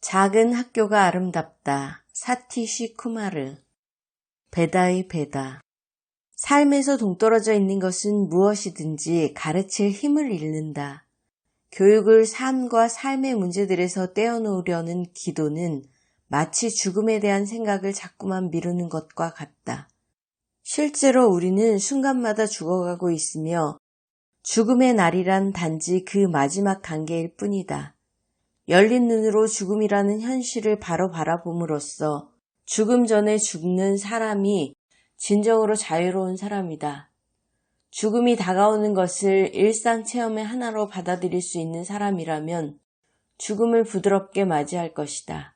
작은 학교가 아름답다. 사티시 쿠마르. 베다의 베다. 삶에서 동떨어져 있는 것은 무엇이든지 가르칠 힘을 잃는다. 교육을 삶과 삶의 문제들에서 떼어놓으려는 기도는 마치 죽음에 대한 생각을 자꾸만 미루는 것과 같다. 실제로 우리는 순간마다 죽어가고 있으며 죽음의 날이란 단지 그 마지막 단계일 뿐이다. 열린 눈으로 죽음이라는 현실을 바로 바라봄으로써 죽음 전에 죽는 사람이 진정으로 자유로운 사람이다. 죽음이 다가오는 것을 일상 체험의 하나로 받아들일 수 있는 사람이라면 죽음을 부드럽게 맞이할 것이다.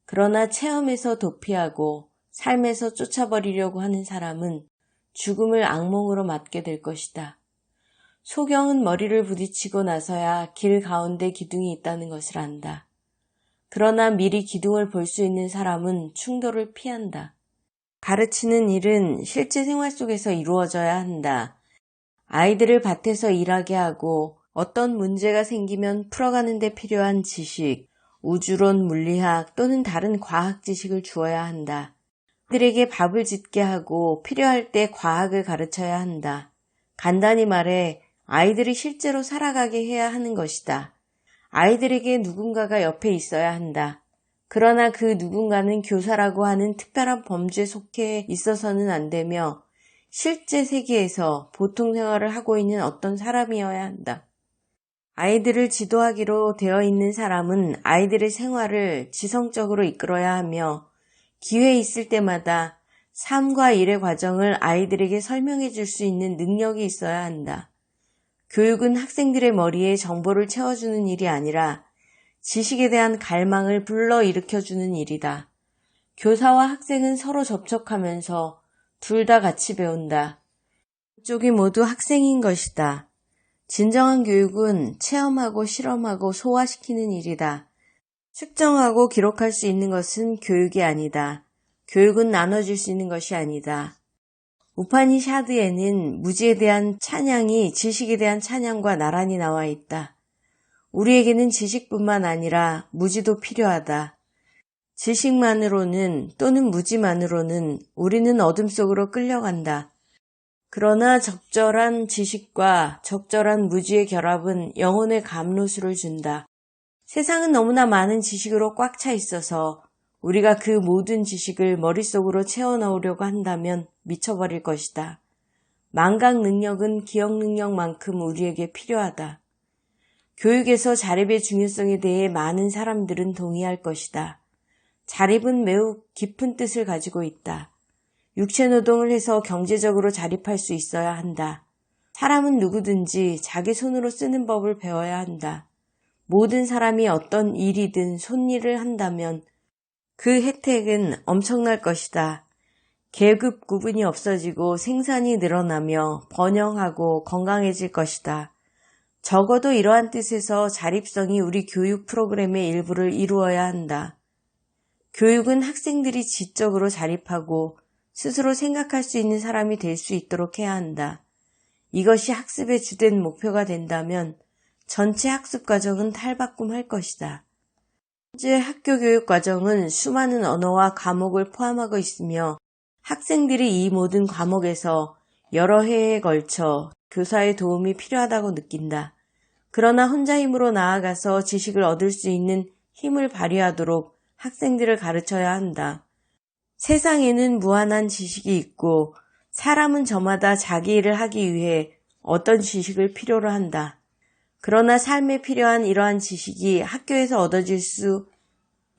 그러나 체험에서 도피하고 삶에서 쫓아버리려고 하는 사람은 죽음을 악몽으로 맞게 될 것이다. 소경은 머리를 부딪히고 나서야 길 가운데 기둥이 있다는 것을 안다. 그러나 미리 기둥을 볼 수 있는 사람은 충돌을 피한다. 가르치는 일은 실제 생활 속에서 이루어져야 한다. 아이들을 밭에서 일하게 하고 어떤 문제가 생기면 풀어가는 데 필요한 지식, 우주론, 물리학 또는 다른 과학 지식을 주어야 한다. 아이들에게 밥을 짓게 하고 필요할 때 과학을 가르쳐야 한다. 간단히 말해 아이들이 실제로 살아가게 해야 하는 것이다. 아이들에게 누군가가 옆에 있어야 한다. 그러나 그 누군가는 교사라고 하는 특별한 범주에 속해 있어서는 안 되며 실제 세계에서 보통 생활을 하고 있는 어떤 사람이어야 한다. 아이들을 지도하기로 되어 있는 사람은 아이들의 생활을 지성적으로 이끌어야 하며 기회 있을 때마다 삶과 일의 과정을 아이들에게 설명해 줄 수 있는 능력이 있어야 한다. 교육은 학생들의 머리에 정보를 채워주는 일이 아니라 지식에 대한 갈망을 불러일으켜주는 일이다. 교사와 학생은 서로 접촉하면서 둘 다 같이 배운다. 이쪽이 모두 학생인 것이다. 진정한 교육은 체험하고 실험하고 소화시키는 일이다. 측정하고 기록할 수 있는 것은 교육이 아니다. 교육은 나눠줄 수 있는 것이 아니다. 우파니샤드에는 무지에 대한 찬양이 지식에 대한 찬양과 나란히 나와 있다. 우리에게는 지식뿐만 아니라 무지도 필요하다. 지식만으로는 또는 무지만으로는 우리는 어둠 속으로 끌려간다. 그러나 적절한 지식과 적절한 무지의 결합은 영혼의 감로수를 준다. 세상은 너무나 많은 지식으로 꽉 차 있어서 우리가 그 모든 지식을 머릿속으로 채워넣으려고 한다면 미쳐버릴 것이다. 망각 능력은 기억 능력만큼 우리에게 필요하다. 교육에서 자립의 중요성에 대해 많은 사람들은 동의할 것이다. 자립은 매우 깊은 뜻을 가지고 있다. 육체노동을 해서 경제적으로 자립할 수 있어야 한다. 사람은 누구든지 자기 손으로 쓰는 법을 배워야 한다. 모든 사람이 어떤 일이든 손일을 한다면 그 혜택은 엄청날 것이다. 계급 구분이 없어지고 생산이 늘어나며 번영하고 건강해질 것이다. 적어도 이러한 뜻에서 자립성이 우리 교육 프로그램의 일부를 이루어야 한다. 교육은 학생들이 지적으로 자립하고 스스로 생각할 수 있는 사람이 될 수 있도록 해야 한다. 이것이 학습의 주된 목표가 된다면 전체 학습 과정은 탈바꿈할 것이다. 현재 학교 교육 과정은 수많은 언어와 과목을 포함하고 있으며 학생들이 이 모든 과목에서 여러 해에 걸쳐 교사의 도움이 필요하다고 느낀다. 그러나 혼자 힘으로 나아가서 지식을 얻을 수 있는 힘을 발휘하도록 학생들을 가르쳐야 한다. 세상에는 무한한 지식이 있고 사람은 저마다 자기 일을 하기 위해 어떤 지식을 필요로 한다. 그러나 삶에 필요한 이러한 지식이 학교에서 얻어질 수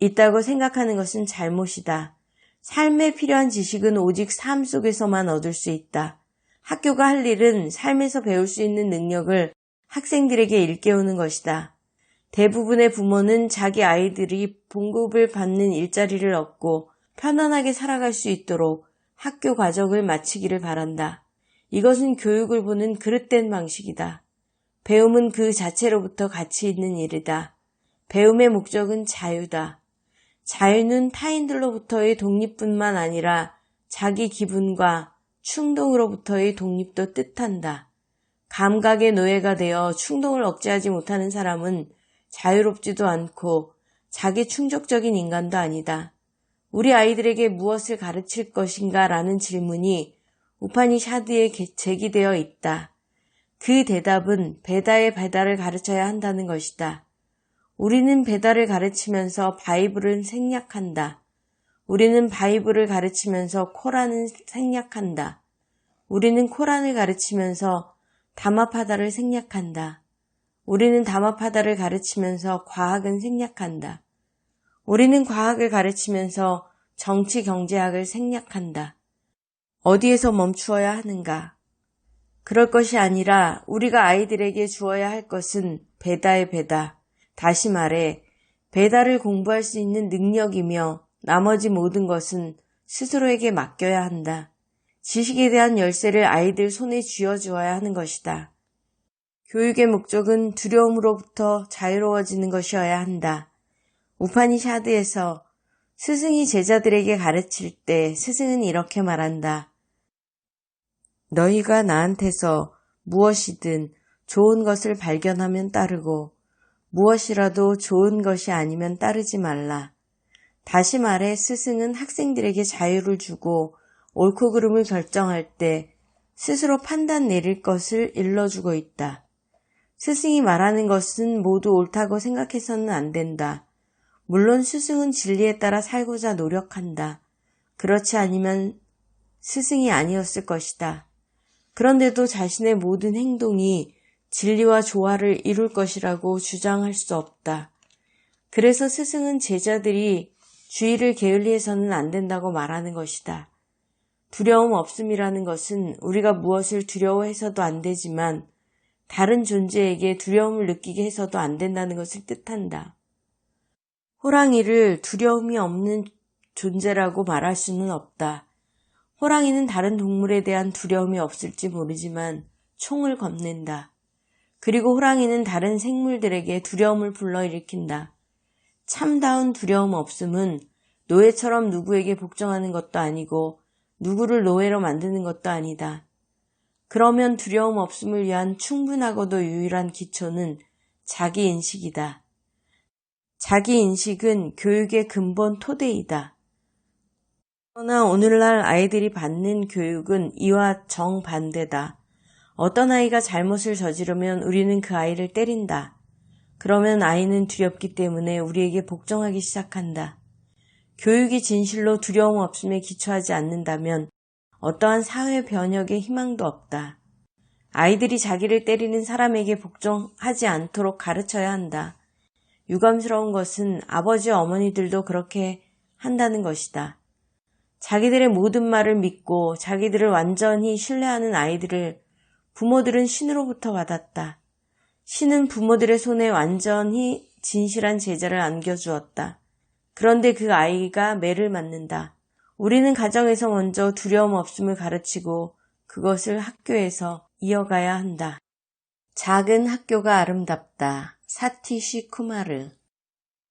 있다고 생각하는 것은 잘못이다. 삶에 필요한 지식은 오직 삶 속에서만 얻을 수 있다. 학교가 할 일은 삶에서 배울 수 있는 능력을 학생들에게 일깨우는 것이다. 대부분의 부모는 자기 아이들이 봉급을 받는 일자리를 얻고 편안하게 살아갈 수 있도록 학교 과정을 마치기를 바란다. 이것은 교육을 보는 그릇된 방식이다. 배움은 그 자체로부터 가치 있는 일이다. 배움의 목적은 자유다. 자유는 타인들로부터의 독립뿐만 아니라 자기 기분과 충동으로부터의 독립도 뜻한다. 감각의 노예가 되어 충동을 억제하지 못하는 사람은 자유롭지도 않고 자기 충족적인 인간도 아니다. 우리 아이들에게 무엇을 가르칠 것인가 라는 질문이 우파니샤드에 제기되어 있다. 그 대답은 베다의 베다를 가르쳐야 한다는 것이다. 우리는 베다를 가르치면서 바이블을 생략한다. 우리는 바이블을 가르치면서 코란을 생략한다. 우리는 코란을 가르치면서 다마파다를 생략한다. 우리는 다마파다를 가르치면서 과학은 생략한다. 우리는 과학을 가르치면서 정치 경제학을 생략한다. 어디에서 멈추어야 하는가? 그럴 것이 아니라 우리가 아이들에게 주어야 할 것은 베다의 베다. 다시 말해 베다를 공부할 수 있는 능력이며 나머지 모든 것은 스스로에게 맡겨야 한다. 지식에 대한 열쇠를 아이들 손에 쥐어주어야 하는 것이다. 교육의 목적은 두려움으로부터 자유로워지는 것이어야 한다. 우파니샤드에서 스승이 제자들에게 가르칠 때 스승은 이렇게 말한다. 너희가 나한테서 무엇이든 좋은 것을 발견하면 따르고 무엇이라도 좋은 것이 아니면 따르지 말라. 다시 말해 스승은 학생들에게 자유를 주고 옳고 그름을 결정할 때 스스로 판단 내릴 것을 일러주고 있다. 스승이 말하는 것은 모두 옳다고 생각해서는 안 된다. 물론 스승은 진리에 따라 살고자 노력한다. 그렇지 않으면 스승이 아니었을 것이다. 그런데도 자신의 모든 행동이 진리와 조화를 이룰 것이라고 주장할 수 없다. 그래서 스승은 제자들이 주의를 게을리해서는 안 된다고 말하는 것이다. 두려움 없음이라는 것은 우리가 무엇을 두려워해서도 안 되지만 다른 존재에게 두려움을 느끼게 해서도 안 된다는 것을 뜻한다. 호랑이를 두려움이 없는 존재라고 말할 수는 없다. 호랑이는 다른 동물에 대한 두려움이 없을지 모르지만 총을 겁낸다. 그리고 호랑이는 다른 생물들에게 두려움을 불러일으킨다. 참다운 두려움 없음은 노예처럼 누구에게 복종하는 것도 아니고 누구를 노예로 만드는 것도 아니다. 그러면 두려움 없음을 위한 충분하고도 유일한 기초는 자기인식이다. 자기인식은 교육의 근본 토대이다. 그러나 오늘날 아이들이 받는 교육은 이와 정반대다. 어떤 아이가 잘못을 저지르면 우리는 그 아이를 때린다. 그러면 아이는 두렵기 때문에 우리에게 복종하기 시작한다. 교육이 진실로 두려움 없음에 기초하지 않는다면 어떠한 사회 변혁의 희망도 없다. 아이들이 자기를 때리는 사람에게 복종하지 않도록 가르쳐야 한다. 유감스러운 것은 아버지 어머니들도 그렇게 한다는 것이다. 자기들의 모든 말을 믿고 자기들을 완전히 신뢰하는 아이들을 부모들은 신으로부터 받았다. 신은 부모들의 손에 완전히 진실한 제자를 안겨주었다. 그런데 그 아이가 매를 맞는다. 우리는 가정에서 먼저 두려움 없음을 가르치고 그것을 학교에서 이어가야 한다. 작은 학교가 아름답다. 사티시 쿠마르.